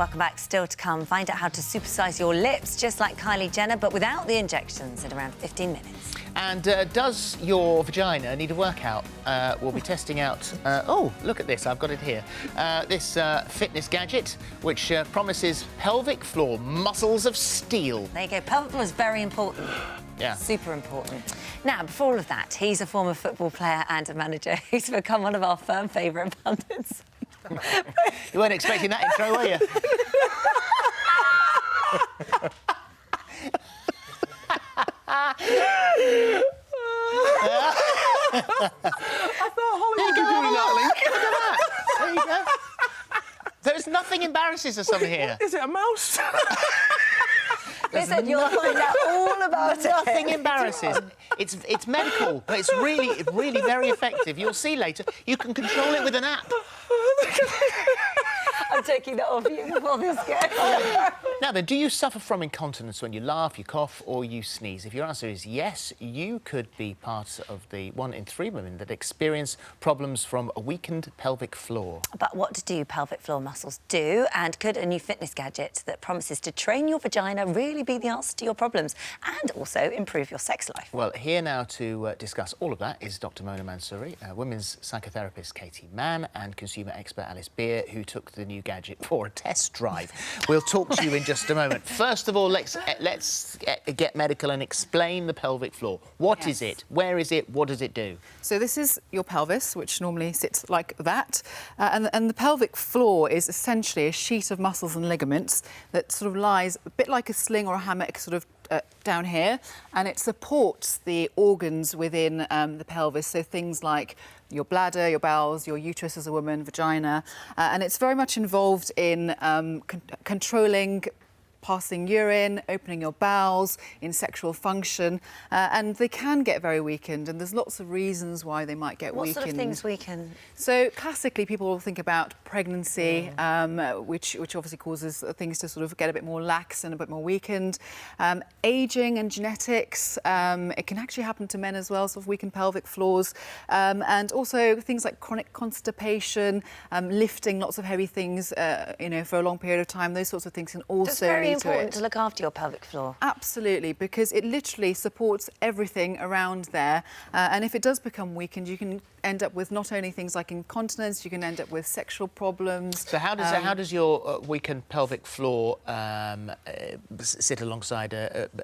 Welcome back. Still to come, find out how to supersize your lips, just like Kylie Jenner, but without the injections, in around 15 minutes. And does your vagina need a workout? We'll be testing out... oh, look at this. I've got it here. This fitness gadget, which promises pelvic floor muscles of steel. There you go. Pelvic floor is very important. Yeah. Super important. Now, before all of that, he's a former football player and a manager who's become one of our firm favourite pundits. You weren't expecting that intro, were you? I thought Hollywood could do that, Link. Look at that. There you go. There's nothing embarrasses us on here. Is it a mouse? Listen, you'll find out all about it. Nothing embarrasses. It's medical, but it's really very effective. You'll see later. You can control it with an app. I'm taking that off you before this goes. Now then, do you suffer from incontinence when you laugh, you cough or you sneeze? If your answer is yes, you could be part of the 1 in 3 women that experience problems from a weakened pelvic floor. But what do pelvic floor muscles do? And could a new fitness gadget that promises to train your vagina really be the answer to your problems and also improve your sex life? Well, here now to discuss all of that is Dr. Mona Mansouri, women's psychotherapist Katie Mann and consumer expert Alice Beer, who took the new gadget for a test drive. We'll talk to you in just a moment. First of all, let's get medical and explain the pelvic floor. What is it? Where is it? What does it do? So this is your pelvis, which normally sits like that. And the pelvic floor is essentially a sheet of muscles and ligaments that sort of lies a bit like a sling or a hammock sort of down here, and it supports the organs within the pelvis, so things like your bladder, your bowels, your uterus as a woman, vagina, and it's very much involved in controlling passing urine, opening your bowels, in sexual function, and they can get very weakened, and there's lots of reasons why they might get weakened. What sort of things weaken? So classically, people will think about pregnancy, which obviously causes things to sort of get a bit more lax and a bit more weakened. Ageing and genetics, it can actually happen to men as well, sort of weakened pelvic floors, and also things like chronic constipation, lifting lots of heavy things, you know, for a long period of time. Those sorts of things can also important to look after your pelvic floor. Absolutely, because it literally supports everything around there, and if it does become weakened, you can end up with not only things like incontinence, you can end up with sexual problems. So how does your weakened pelvic floor sit alongside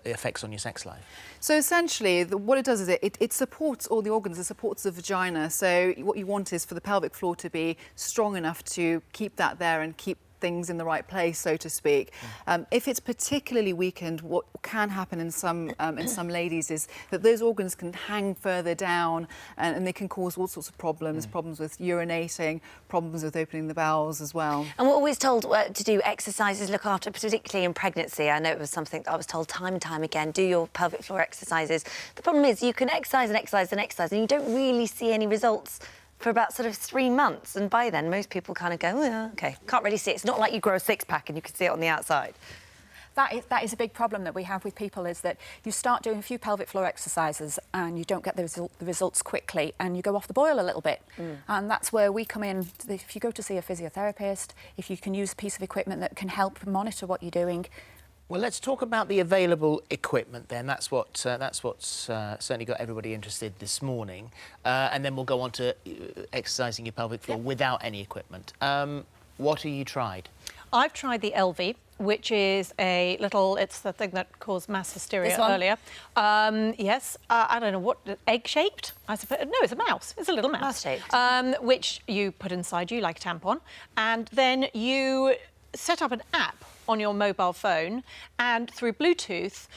effects on your sex life? So essentially, what it does is it supports all the organs, it supports the vagina. So what you want is for the pelvic floor to be strong enough to keep that there and keep things in the right place, so to speak. If it's particularly weakened, what can happen in some ladies is that those organs can hang further down, and they can cause all sorts of problems, problems with urinating, problems with opening the bowels as well. And we're always told to do exercises, look after, particularly in pregnancy. I know it was something that I was told time and time again, do your pelvic floor exercises. The problem is you can exercise and exercise and exercise, and you don't really see any results for about sort of 3 months, and by then most people kind of go, oh, yeah, OK, can't really see it. It's not like you grow a six-pack and you can see it on the outside. That is a big problem that we have with people, is that you start doing a few pelvic floor exercises and you don't get the results quickly and you go off the boil a little bit. And that's where we come in. If you go to see a physiotherapist, if you can use a piece of equipment that can help monitor what you're doing. Well, let's talk about the available equipment then. That's what's certainly got everybody interested this morning. And then we'll go on to exercising your pelvic floor without any equipment. What have you tried? I've tried the Elvie, which is a little... It's the thing that caused mass hysteria earlier. Yes, I don't know what... Egg-shaped, I suppose. No, it's a mouse. It's a little mouse. Mouse-shaped. Which you put inside you like a tampon. And then you set up an app on your mobile phone, and through Bluetooth,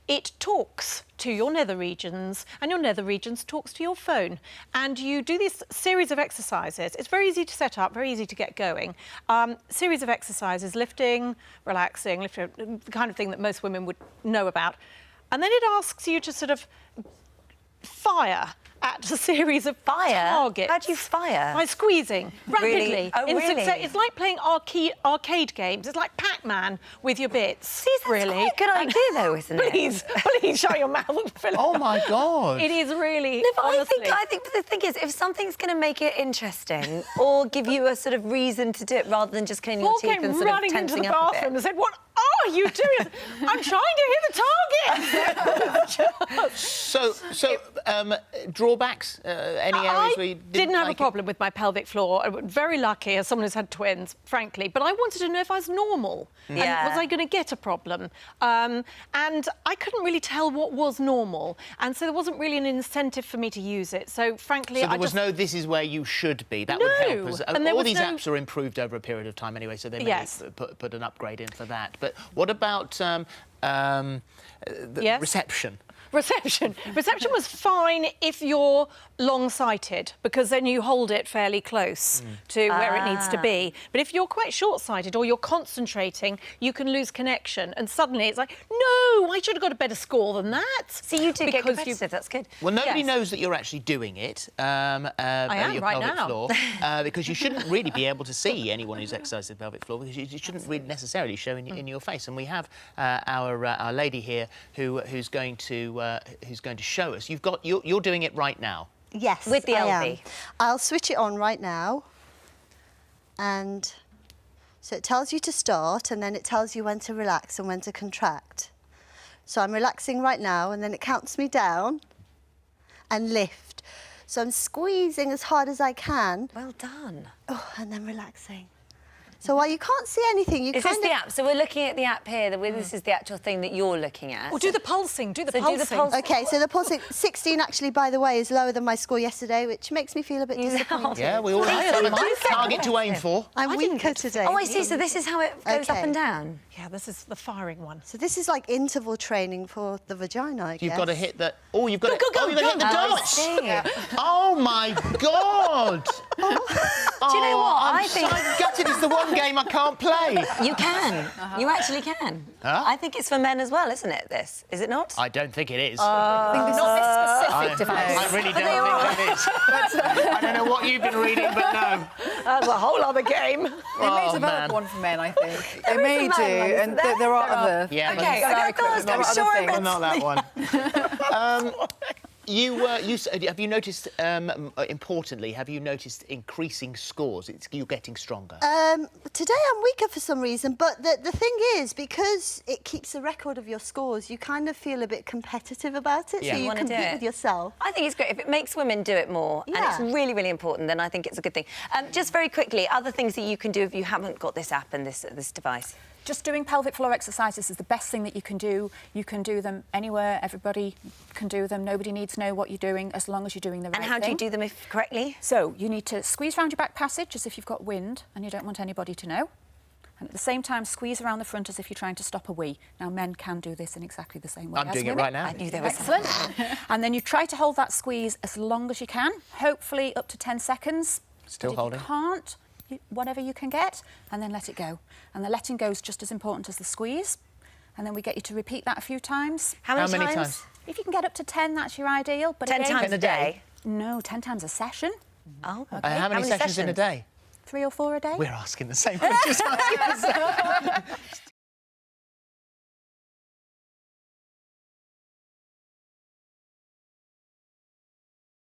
it talks to your nether regions, and your nether regions talks to your phone. And you do this series of exercises. It's very easy to set up, very easy to get going. Series of exercises, lifting, relaxing, the kind of thing that most women would know about. And then it asks you to sort of fire at a series of targets. How do you fire? By squeezing rapidly. Really? Oh, really? It's like playing arcade games. It's like Pac-Man with your bits. See, that's really. quite a good idea, though, isn't it? Please shut your mouth, Philip. Oh my God! It is really. No, but honestly. I think the thing is, if something's going to make it interesting or give you a sort of reason to do it rather than just cleaning your Paul teeth came and sort of running into tensing the up a bit. bathroom and said, "What are you doing?" I'm trying to hit the target. So, drawbacks? Any areas where you didn't have like a problem with my pelvic floor. I was very lucky as someone who's had twins, frankly. But I wanted to know if I was normal. Yeah. And was I going to get a problem? And I couldn't really tell what was normal. And so there wasn't really an incentive for me to use it. So, frankly, So there I was just... no, this is where you should be. That would help us. And there All was these no- apps are improved over a period of time anyway, so they may Yes. put an upgrade in for that. But what about the Yes? reception? Reception was fine if you're long-sighted, because then you hold it fairly close to where it needs to be. But if you're quite short-sighted or you're concentrating, you can lose connection. And suddenly it's like, no, I should have got a better score than that. See, you do get Because competitive, that's good. Well, nobody Yes. knows that you're actually doing it. I am your right pelvic now. floor, because you shouldn't really be able to see anyone who's exercised the pelvic floor, because it shouldn't really necessarily show in your face. And we have our lady here who's going to show us. You're doing it right now. Yes, With the I am. Elvie. I'll switch it on right now. And so it tells you to start, and then it tells you when to relax and when to contract. So I'm relaxing right now, and then it counts me down and lift. So I'm squeezing as hard as I can. Well done. Oh, and then relaxing. So while you can't see anything, you Is kind this the app? So we're looking at the app here. This is the actual thing that you're looking at. Or do the pulsing, do the So do pulsing. the pulse- Okay, so the pulsing 16 actually, by the way, is lower than my score yesterday, which makes me feel a bit disappointed. Yeah, we all have a I target to aim for. I'm weaker today. Oh, I see. So this is how it goes up Okay. and down. Yeah, this is the firing one. So this is like interval training for the vagina, I guess. You've got to hit the. Oh, you've got to. Go, Oh, you've got to hit the Oh, I dots. see. Oh my God! Do you know what? I'm gutted. It's the one game I can't play. You can. You actually can. Huh? I think it's for men as well, isn't it, this? Is it not? I don't think it is. Not this specific device. I really don't think it is. I don't know what you've been reading, but no. That's a whole other game. They may Oh, develop man. one for men, I think. They There may is a do, man one, isn't and there? there are There are. other. Yeah, Okay, things. okay, of course, There I'm are other sure things. Well, not that one. Have you noticed, importantly, have you noticed increasing scores? You're getting stronger. Today I'm weaker for some reason, but the thing is, because it keeps a record of your scores, you kind of feel a bit competitive about it, Yeah. so You you wanna do compete it. with yourself. I think it's great. If it makes women do it more, and Yeah. it's really, really important, then I think it's a good thing. Just very quickly, other things that you can do if you haven't got this app and this device. Just doing pelvic floor exercises is the best thing that you can do. You can do them anywhere. Everybody can do them. Nobody needs to know what you're doing as long as you're doing the right And thing. how do you do them correctly? So you need to squeeze around your back passage as if you've got wind and you don't want anybody to know. And at the same time, squeeze around the front as if you're trying to stop a wee. Now, men can do this in exactly the same way I'm as doing it women. right now. I knew there was Excellent. And then you try to hold that squeeze as long as you can, hopefully up to 10 seconds. Still But if holding. you can't, whatever you can get, and then let it go. And the letting go is just as important as the squeeze. And then we get you to repeat that a few times. How many times? If you can get up to 10, that's your ideal. But 10 again, times a day? No, 10 times a session. Oh, okay. How many sessions in a day? 3 or 4 a day. We're asking the same question.